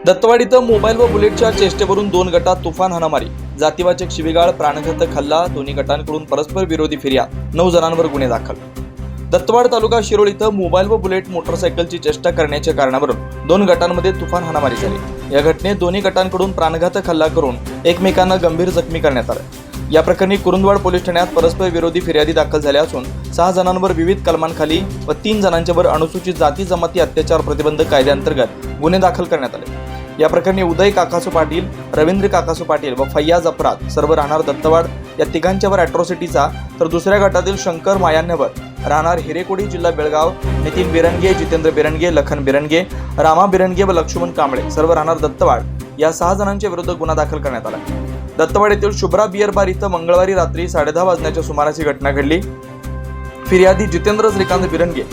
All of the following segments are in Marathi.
दत्तवाड इथं मोबाईल व बुलेटच्या चेष्टेवरून दोन गटात तुफान हाणामारी, जातीवाचक शिवीगाळ, प्राणघातक हल्ला, दोन्ही गटांकडून परस्पर विरोधी फिर्याद, 9 जणांवर गुन्हे दाखल। दत्तवाड तालुका शिरोळ इथं मोबाईल व बुलेट मोटरसायकलची चेष्टा करण्याच्या कारणावरून दोन गटांमध्ये तुफान हाणामारी झाली। या घटनेत दोन्ही गटांकडून प्राणघातक हल्ला करून एकमेकांना गंभीर जखमी करण्यात आलं। या प्रकरणी कुरुंदवाड पोलीस ठाण्यात परस्पर विरोधी फिर्यादी दाखल झाल्या असून 6 जणांवर विविध कलमांखाली व 3 जणांच्यावर अनुसूचित जाती जमाती अत्याचार प्रतिबंधक कायद्याअंतर्गत गुन्हे दाखल करण्यात आले। या प्रकरणी उदय काकासू पाटील, रवींद्र काकासू पाटील व फैयाज अफराद सर्व राहणार दत्तवाड या तिघांच्यावर अॅट्रॉसिटीचा, तर दुसऱ्या गटातील शंकर मायांवर राहणार हिरेकोडी जिल्हा बेळगाव, नितीन बिरनगे, जितेंद्र बिरनगे, लखन बिरनगे, रामा बिरनगे व लक्ष्मण कांबळे सर्व राहणार दत्तवाड या 6 जणांच्या विरुद्ध गुन्हा दाखल करण्यात आला। दत्तवाड येथील शुभ्रा बियर बार इथं मंगळवारी रात्री 10:30 वाजण्याच्या सुमारास ही घटना घडली। फिर्यादी जितेंद्र श्रीकांत बिरनगे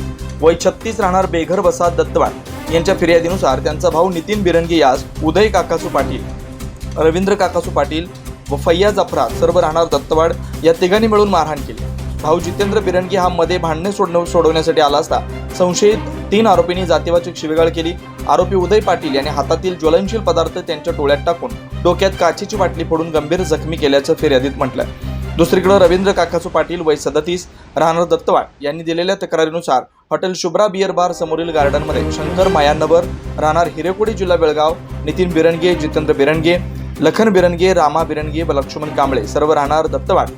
वय 36 राहणार बेघर वसाहत दत्तवाड यांच्या फिर्यादीनुसार त्यांचा भाऊ नितीन बिरनगे यास उदय काकासू पाटील, रवींद्र काकासू पाटील व फैयाज अफराद सर्व राहणार दत्तवाड या तिघांनी मिळून मारहाण केली। भाऊ जितेंद्र बिरनगे हा मध्ये भांडणे सोडवण्यासाठी आला असता संशयित 3 आरोपींनी जातीवाचक शिवीगाळ केली। आरोपी उदय पाटील यांनी हातातील ज्वलनशील पदार्थ त्यांच्या डोळ्यात टाकून डोक्यात काचेची बाटली फोडून गंभीर जखमी केल्याचं फिर्यादीत म्हटलंय। दुसरीकडे रवींद्र काकासू पाटील वय 37 राहणार दत्तवाड यांनी दिलेल्या तक्रारीनुसार हॉटेल शुभ्रा बियर बार समोरील गार्डनमध्ये शंकर मायांवर राहणार हिरेकोडी जिल्हा बेळगाव, नितीन बिरनगे, जितेंद्र बिरनगे, लखन बिरनगे, रामा बिरनगे व लक्ष्मण कांबळे सर्व राहणार दत्तवाड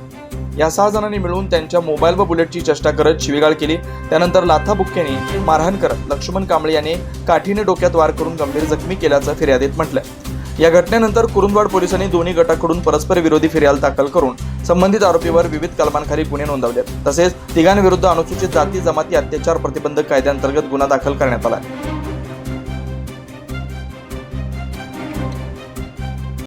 या 6 जणांनी मिळून त्यांच्या मोबाईल व बुलेटची चेष्टा करत शिवीगाळ केली। त्यानंतर लाथाबुक्क्याने मारहाण करत लक्ष्मण कांबळे याने काठीने डोक्यात वार करून गंभीर जखमी केल्याचं फिर्यादीत म्हटलंय। या घटनेनंतर कुरुंदवाड पोलिसांनी दोन्ही गटाकडून परस्पर विरोधी फिर्याद दाखल करून संबंधित आरोपीवर विविध कलमांखाली गुन्हे नोंदवले। तसेच तिघांविरुद्ध अनुसूचित जाती जमाती अत्याचार प्रतिबंधक कायद्याअंतर्गत गुन्हा दाखल करण्यात आला।